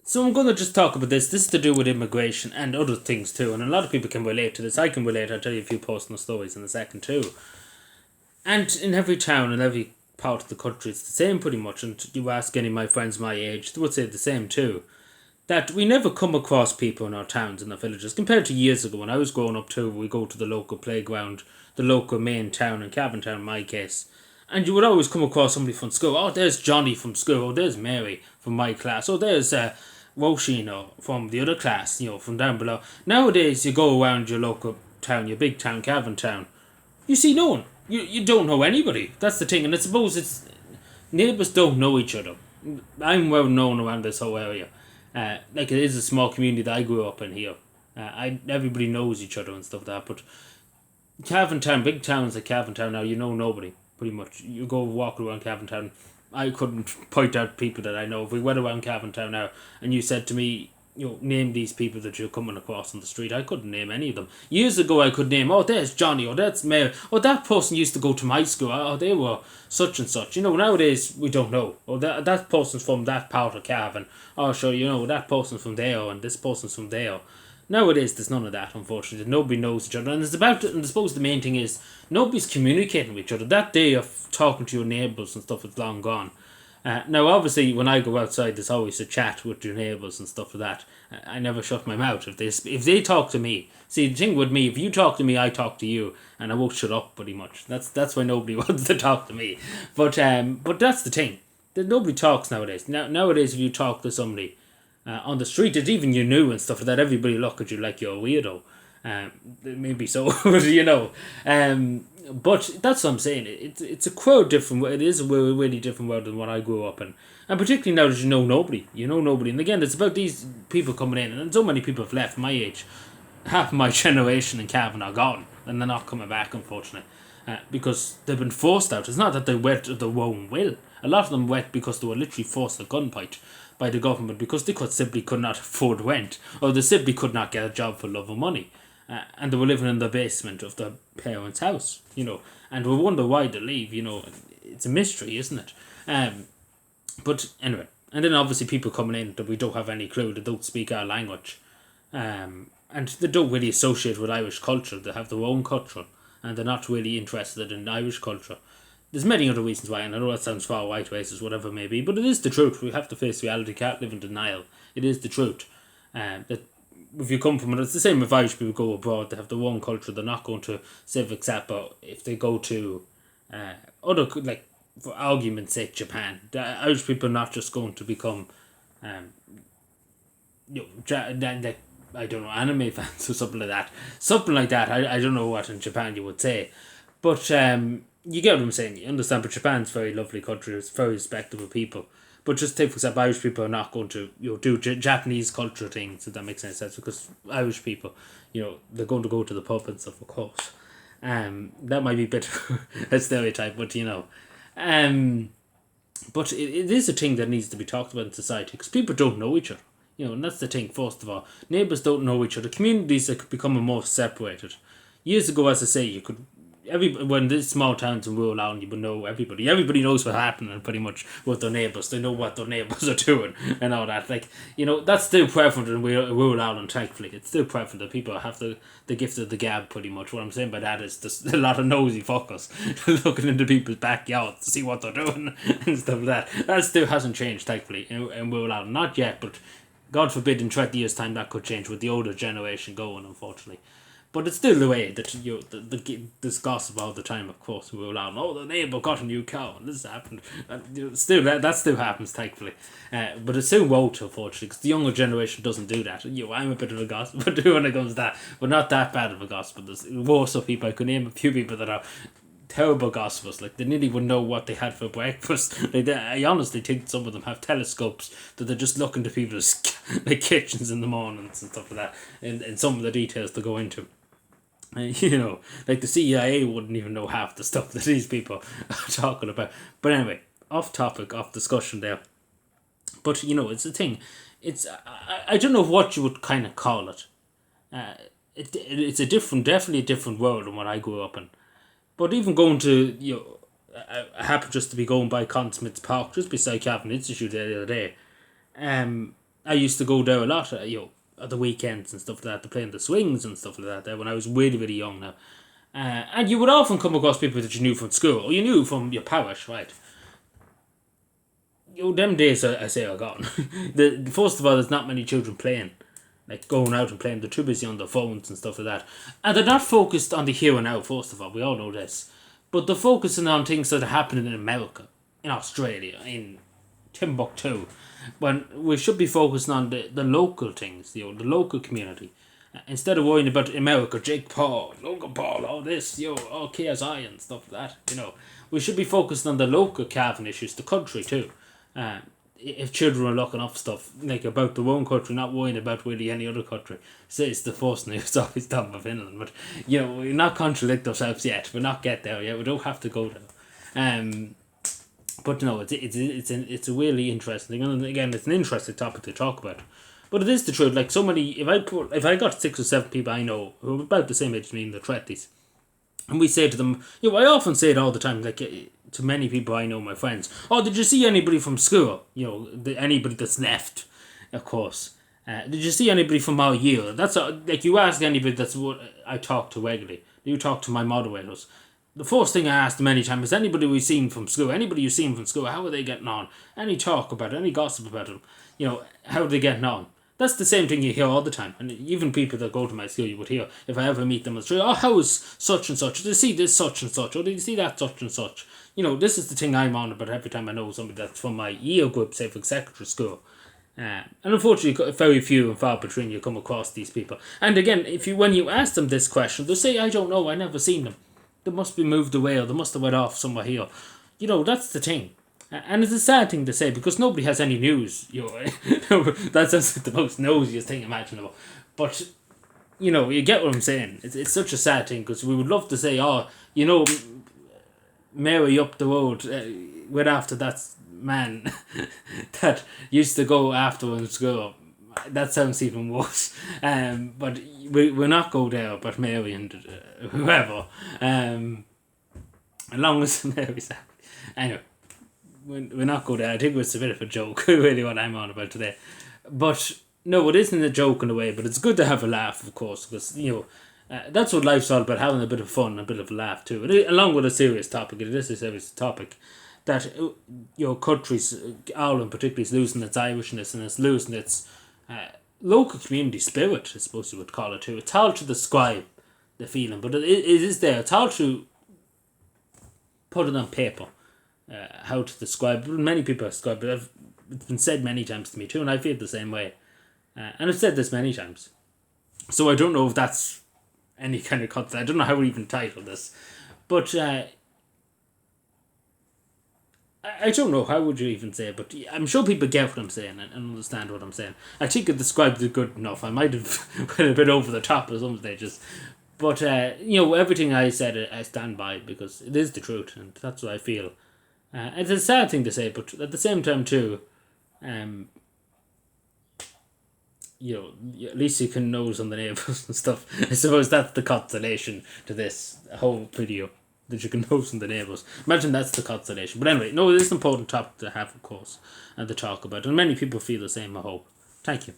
So I'm going to just talk about this. This is to do with immigration and other things too. And a lot of people can relate to this. I can relate. I'll tell you a few personal stories in a second too. And in every town and every part of the country, it's the same pretty much. And you ask any of my friends my age, they would say the same too. That we never come across people in our towns and our villages compared to years ago when I was growing up too. We go to the local playground, the local main town in Cavan Town, in my case, and you would always come across somebody from school. Oh, there's Johnny from school. Oh, there's Mary from my class. Oh, there's Roisin from the other class. From down below. Nowadays, you go around your local town, your big town, Cavan Town. You see no one. You don't know anybody. That's the thing, and I suppose it's neighbours don't know each other. I'm well known around this whole area. Like it is a small community that I grew up in here. Everybody knows each other and stuff like that. But Cavan Town, big towns like Cavan Town now, you know nobody pretty much. You go walk around Cavan Town. I couldn't point out people that I know. If we went around Cavan Town now and you said to me, name these people that you're coming across on the street, I couldn't name any of them. Years ago, I could name, oh, there's Johnny, or that's Mary, oh, that person used to go to my school, oh, they were such and such. Nowadays, we don't know. Oh, that person's from that part of Cavan. Oh, sure, that person's from there, and this person's from there. Nowadays, there's none of that, unfortunately. Nobody knows each other. And I suppose the main thing is, nobody's communicating with each other. That day of talking to your neighbours and stuff is long gone. Now, obviously, when I go outside, there's always a chat with your neighbours and stuff like that. I never shut my mouth. If they talk to me, see, the thing with me, if you talk to me, I talk to you, and I won't shut up pretty much. That's why nobody wants to talk to me. But that's the thing. Nobody talks nowadays. Nowadays, if you talk to somebody on the street, it's even you knew and stuff like that, everybody look at you like you're a weirdo. Maybe so, but that's what I'm saying. It's a quite different. It is a really different world than what I grew up in, and particularly now that you know nobody. And again, it's about these people coming in, and so many people have left my age. Half my generation in Cavan are gone, and they're not coming back, unfortunately, because they've been forced out. It's not that they went of their own will. A lot of them went because they were literally forced at gunpoint by the government because they simply could not afford rent, or they simply could not get a job for love of money. And they were living in the basement of their parents' house, and we wonder why they leave, it's a mystery, isn't it? But anyway, and then obviously people coming in that we don't have any clue, they don't speak our language, and they don't really associate with Irish culture, they have their own culture, and they're not really interested in Irish culture. There's many other reasons why, and I know that sounds far white racist, whatever it may be, but it is the truth. We have to face reality, can't live in denial. It is the truth. That if you come from it, it's the same if Irish people go abroad, they have their own culture, they're not going to civics app, but if they go to other, like, for argument's sake, Japan, the Irish people are not just going to become, I don't know, anime fans or something like that. Something like that, I don't know what in Japan you would say, but you get what I'm saying, you understand, but Japan's a very lovely country, it's very respectable people. But just take for example, Irish people are not going to do Japanese culture things, if that makes any sense, because Irish people, they're going to go to the pub and stuff, of course. That might be a bit a stereotype, but but it is a thing that needs to be talked about in society because people don't know each other. And that's the thing. First of all, neighbours don't know each other. Communities are becoming more separated. Years ago, as I say, you could when these small towns in rural Ireland, you would know everybody. Everybody knows what's happening pretty much with their neighbours. They know what their neighbours are doing and all that. Like, that's still prevalent in rural Ireland, thankfully. It's still prevalent that people have the gift of the gab pretty much. What I'm saying by that is there's a lot of nosy fuckers looking into people's backyards to see what they're doing and stuff like that. That still hasn't changed, thankfully, in rural Ireland. Not yet, but God forbid in 20 years' time that could change with the older generation going, unfortunately. But it's still the way that this gossip all the time, of course, we will out. Oh, the neighbour got a new cow, and this happened. And, still that still happens, thankfully. But it still won't, unfortunately, because the younger generation doesn't do that. I'm a bit of a gossiper when it comes to that, but not that bad of a gossiper. There's worse of people. I could name a few people that are terrible gossipers. Like, they nearly would know what they had for breakfast. I honestly think some of them have telescopes that they're just looking to people's like kitchens in the mornings and stuff like that, and some of the details they go into. Like the CIA wouldn't even know half the stuff that these people are talking about. But anyway, off topic, off discussion there. But it's a thing. I don't know what you would kind of call it. It's definitely a different world than what I grew up in. But even going to I happened just to be going by Conn Smythes Park just beside Cavan Institute the other day. And I used to go there a lot, at the weekends and stuff like that, to play in the swings and stuff like that there when I was really, really young now. And you would often come across people that you knew from school, or you knew from your parish, right? Them days, I say, are gone. First of all, there's not many children playing, like going out and playing. They're too busy on their phones and stuff like that. And they're not focused on the here and now, first of all. We all know this. But they're focusing on things that are happening in America, in Australia, in Timbuktu, when we should be focusing on the local things, the local community. Instead of worrying about America, Jake Paul, Logan Paul, all this, all KSI and stuff like that, we should be focusing on the local Calvin issues, the country too. If children are looking up stuff like about their own country, not worrying about really any other country, so it's the first news always done by Finland. But we're not contradict ourselves yet. We're not get there yet. We don't have to go there. But no, it's a really interesting thing, and again, it's an interesting topic to talk about. But it is the truth. Like so many, if I got 6 or 7 people I know who are about the same age as me in their 20s, and we say to them, I often say it all the time, like to many people I know, my friends, oh, did you see anybody from school? Anybody that's left, of course. Did you see anybody from our year? That's like you ask anybody that's what I talk to regularly. You talk to my moderators. The first thing I ask them any time is anybody we've seen from school, anybody you've seen from school, how are they getting on? Any talk about it, any gossip about them, how are they getting on? That's the same thing you hear all the time. And even people that go to my school, you would hear, if I ever meet them on the street, oh, how is such and such? Did you see this such and such? Or did you see that such and such? This is the thing I'm on about every time I know somebody that's from my year group, say for secondary school. And unfortunately, very few and far between you come across these people. And again, when you ask them this question, they'll say, I don't know, I never seen them. They must be moved away or they must have went off somewhere here. That's the thing. And it's a sad thing to say because nobody has any news. That's just the most nosiest thing imaginable. But, you get what I'm saying. It's such a sad thing because we would love to say, Mary up the road went after that man that used to go after in school. That sounds even worse. But we'll not go there about Mary and whoever. As long as Mary's happy. Anyway, we're not go there. I think it's a bit of a joke, really, what I'm on about today. But no, it isn't a joke in a way, but it's good to have a laugh, of course, because, that's what life's all about, having a bit of fun, a bit of a laugh too. Along with a serious topic, it is a serious topic that, countries, Ireland particularly, is losing its Irishness and it's losing its local community spirit, I suppose you would call it too. It's hard to describe the feeling, but it is there. It's hard to put it on paper, how to describe it. Many people have described it. It's been said many times to me too, and I feel the same way. And I've said this many times. So I don't know if that's any kind of concept. I don't know how we even title this. But I don't know, how would you even say it, but I'm sure people get what I'm saying and understand what I'm saying. I think it described it good enough. I might have went a bit over the top at some stages. But, everything I said, I stand by because it is the truth and that's what I feel. It's a sad thing to say, but at the same time too, at least you can nose on the neighbours and stuff. I suppose that's the consolation to this whole video, that you can nose on the neighbours. Imagine that's the consolation. But anyway, no, it is an important topic to have, of course, and to talk about. And many people feel the same, I hope. Thank you.